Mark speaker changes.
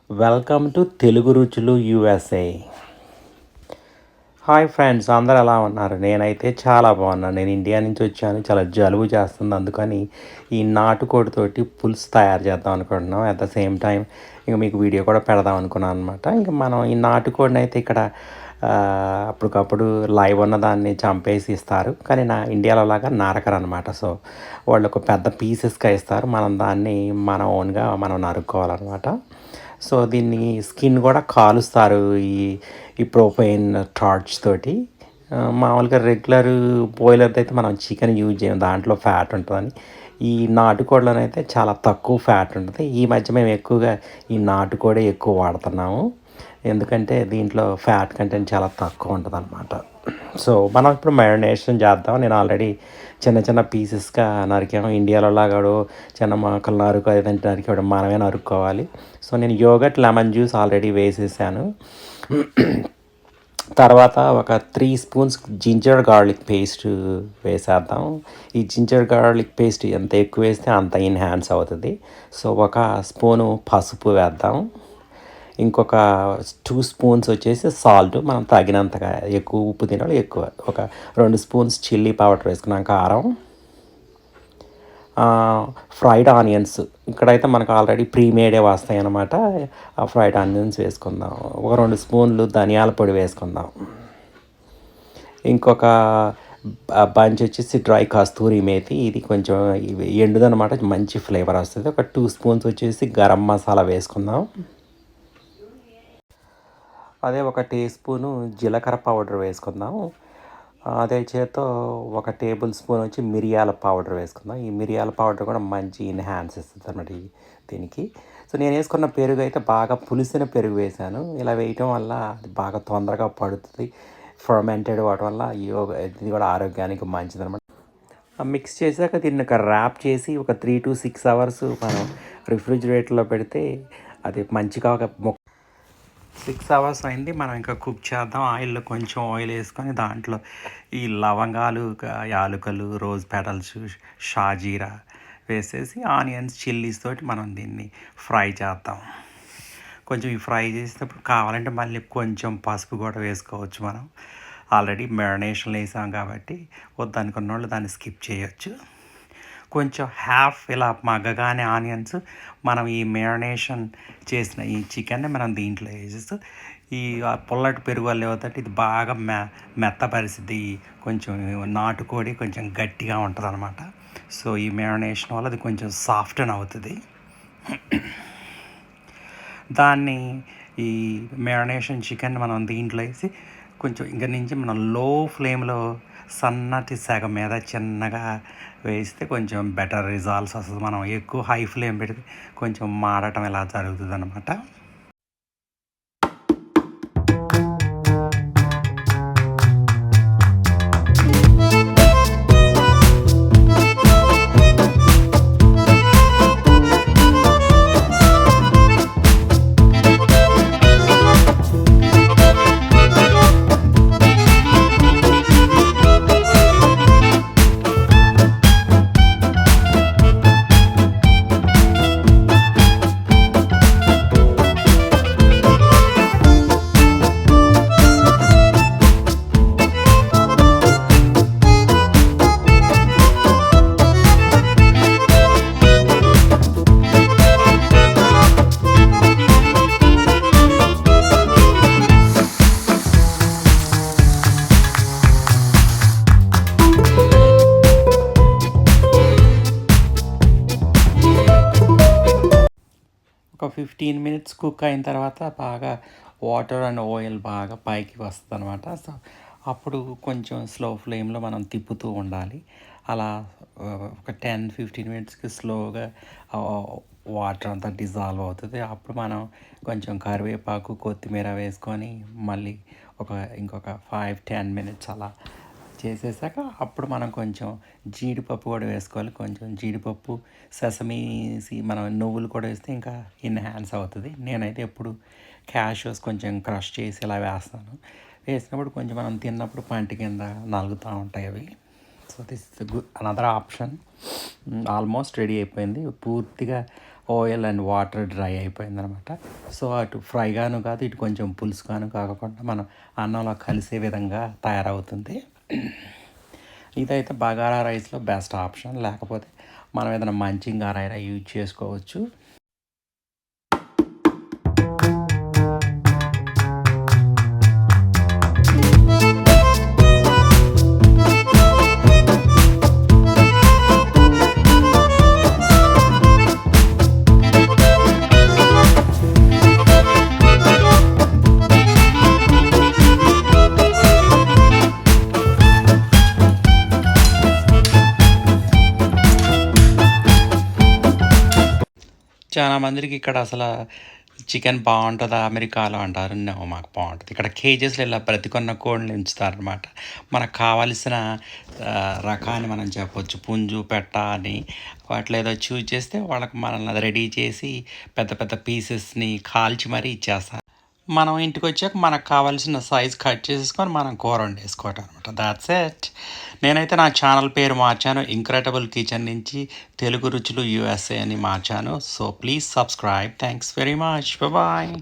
Speaker 1: Welcome to Telugu రుచులు USA. Hi friends, అందరు ఎలా ఉన్నారు? నేనైతే చాలా బాగున్నాను. నేను ఇండియా నుంచి వచ్చాను. చాలా జలుబు చేస్తుంది. అందుకని ఈ నాటుకోడితోటి పులుసు తయారు చేద్దాం అనుకుంటున్నాం. అట్ ద సేమ్ టైం ఇంక మీకు వీడియో కూడా పెడదాం అనుకున్నాను అనమాట. ఇంక మనం ఈ నాటుకోడిని అయితే ఇక్కడ అప్పటికప్పుడు లైవ్ ఉన్న దాన్ని చంపేసి ఇస్తారు. కానీ నా ఇండియాలో లాగా నరకరు అనమాట. సో వాళ్ళు ఒక పెద్ద పీసెస్గా ఇస్తారు. మనం దాన్ని మన ఓన్గా మనం నరుక్కోవాలన్నమాట. సో దీన్ని స్కిన్ కూడా కాలుస్తారు ఈ ఈ ప్రోపైన్ టార్చ్ తోటి. మామూలుగా రెగ్యులర్ బాయిలర్ది అయితే మనం చికెన్ యూజ్ చేయం, దాంట్లో ఫ్యాట్ ఉంటుందని. ఈ నాటుకోడిలోనైతే చాలా తక్కువ ఫ్యాట్ ఉంటుంది. ఈ మధ్య మేము ఎక్కువగా ఈ నాటుకోడే ఎక్కువ వాడుతున్నాము, ఎందుకంటే దీంట్లో ఫ్యాట్ కంటెంట్ చాలా తక్కువ ఉంటుంది అనమాట. సో మనం ఇప్పుడు మ్యారినేషన్ చేద్దాం. నేను ఆల్రెడీ చిన్న చిన్న పీసెస్గా నరికాము. ఇండియాలో లాగా చిన్న మొక్కలు ఏదంటే నరికేవాడు, మనమే నరుక్కోవాలి. సో నేను యోగట్ లెమన్ జ్యూస్ ఆల్రెడీ వేసేసాను. తర్వాత ఒక 3 స్పూన్స్ జింజర్ గార్లిక్ పేస్ట్ వేసేద్దాం. ఈ జింజర్ గార్లిక్ పేస్ట్ ఎంత ఎక్కువ వేస్తే అంత ఎన్హాన్స్ అవుతుంది. సో ఒక స్పూను పసుపు వేద్దాం. ఇంకొక 2 స్పూన్స్ వచ్చేసి సాల్ట్, మనం తగినంతగా. ఎక్కువ ఉప్పు తినాలి ఎక్కువ. ఒక 2 స్పూన్స్ చిల్లీ పౌడర్ వేసుకున్నాం, కారం. ఫ్రైడ్ ఆనియన్స్ ఇక్కడైతే మనకు ఆల్రెడీ ప్రీమేడే వస్తాయి అన్నమాట. ఆ ఫ్రైడ్ ఆనియన్స్ వేసుకుందాం. ఒక 2 స్పూన్లు ధనియాల పొడి వేసుకుందాం. ఇంకొక బంచ్ వచ్చేసి డ్రై కస్తూరి మేతి. ఇది కొంచెం ఎండుదనమాట, మంచి ఫ్లేవర్ వస్తుంది. ఒక 2 స్పూన్స్ వచ్చేసి గరం మసాలా వేసుకుందాం. అదే ఒక టీ స్పూను జీలకర్ర పౌడర్ వేసుకుందాం. అదే చేత్తో ఒక టేబుల్ స్పూన్ వచ్చి మిరియాల పౌడర్ వేసుకుందాం. ఈ మిరియాల పౌడర్ కూడా మంచి ఎన్హాన్స్ ఇస్తుంది అన్నమాట దీనికి. సో నేను వేసుకున్న పెరుగు అయితే బాగా పులిసిన పెరుగు వేసాను. ఇలా వేయటం వల్ల అది బాగా తొందరగా పడుతుంది. ఫర్మెంటెడ్ వాటి వల్ల ఇది కూడా ఆరోగ్యానికి మంచిది అనమాట. మిక్స్ చేశాక దీన్ని ఒక ర్యాప్ చేసి ఒక 3 to 6 అవర్స్ మనం రిఫ్రిజిరేటర్లో పెడితే అది మంచిగా ఒక 6 అవర్స్ అయింది. మనం ఇంకా కుక్ చేద్దాం. ఆయిల్లో కొంచెం ఆయిల్ వేసుకొని దాంట్లో ఈ లవంగాలు, యాలకులు, రోజ్ పెటల్స్, షాజీరా వేసేసి ఆనియన్స్, చిల్లీస్ తోటి మనం దీన్ని ఫ్రై చేద్దాం. కొంచెం ఈ ఫ్రై చేసేటప్పుడు కావాలంటే మళ్ళీ కొంచెం పసుపు కూడా వేసుకోవచ్చు. మనం ఆల్రెడీ మ్యారినేషన్ వేసాం కాబట్టి వద్దనుకున్న వాళ్ళు దాన్ని స్కిప్ చేయొచ్చు. కొంచెం హాఫ్ ఇలా మగ్గగానే ఆనియన్స్ మనం ఈ మ్యారినేషన్ చేసిన ఈ చికెన్ని మనం దీంట్లో వేసేస్తూ ఈ పుల్లటి పెరుగు వల్ల ఏమవుతుందంటే ఇది బాగా మెత్తపరిస్థితి. కొంచెం నాటుకోడి కొంచెం గట్టిగా ఉంటుంది అనమాట. సో ఈ మ్యారినేషన్ వల్ల అది కొంచెం సాఫ్ట్ అని అవుతుంది. దాన్ని ఈ మ్యారినేషన్ చికెన్ మనం దీంట్లో వేసి కొంచెం ఇంక నుంచి మనం లో ఫ్లేమ్లో సన్నటి సెగ మీద చిన్నగా వేస్తే కొంచెం బెటర్ రిజల్ట్స్ వస్తుంది. మనం ఎక్కువ హై ఫ్లేమ్ పెడితే కొంచెం మాడటం ఇలా జరుగుతుంది అనమాట. ఒక 15 మినిట్స్ కుక్ అయిన తర్వాత బాగా వాటర్ అండ్ ఆయిల్ బాగా పైకి వస్తుంది అనమాట. సో అప్పుడు కొంచెం స్లో ఫ్లేమ్లో మనం తిప్పుతూ ఉండాలి. అలా ఒక 10-15 మినిట్స్కి స్లోగా వాటర్ అంతా డిజాల్వ్ అవుతుంది. అప్పుడు మనం కొంచెం కరివేపాకు, కొత్తిమీర వేసుకొని మళ్ళీ ఇంకొక 5-10 మినిట్స్ అలా చేసేసాక అప్పుడు మనం కొంచెం జీడిపప్పు కూడా వేసుకోవాలి. కొంచెం జీడిపప్పు, సెసమీ మనం నువ్వులు కూడా వేస్తే ఇంకా ఎన్హాన్స్ అవుతుంది. నేనైతే ఎప్పుడు క్యాష్యూస్ కొంచెం క్రష్ చేసి ఇలా వేస్తాను. వేసినప్పుడు కొంచెం మనం తిన్నప్పుడు పంటి కింద నలుగుతూ ఉంటాయి అవి. So this is another option. Almost ready అయిపోయింది. పూర్తిగా ఆయిల్ అండ్ వాటర్ డ్రై అయిపోయిందనమాట. సో అటు ఫ్రైగాను కాదు, ఇటు కొంచెం పులుసుగాను కాకుండా మనం అన్నంలో కలిసే విధంగా తయారవుతుంది. ఇదైతే బగారా రైస్లో బెస్ట్ ఆప్షన్. లేకపోతే మనం ఏదైనా మంచింగారైనా యూజ్ చేసుకోవచ్చు. చాలా మందికి ఇక్కడ అసలు చికెన్ బాగుంటుందా అమెరికాలో అంటారు. నో, మాకు బాగుంటుంది. ఇక్కడ కేజెస్లో ఇలా బ్రతికున్న కోడిని ఉంచుతారనమాట. మనకు కావాల్సిన రకాన్ని మనం చెప్పొచ్చు, పుంజు పెట్ట అని. వాటిలో ఏదో చూజ్ చేస్తే వాళ్ళకి మనల్ని అది రెడీ చేసి పెద్ద పెద్ద పీసెస్ని కాల్చి మరీ ఇచ్చేస్తారు. మనం ఇంటికి వచ్చాక మనకు కావాల్సిన సైజ్ కట్ చేసేసుకొని మనం కూర వండేసుకోవటం అనమాట. That's it. నేనైతే నా ఛానల్ పేరు మార్చాను. ఇంక్రెడిబుల్ కిచెన్ నుంచి తెలుగు రుచులు USA అని మార్చాను. So please subscribe. Thanks very much. Bye.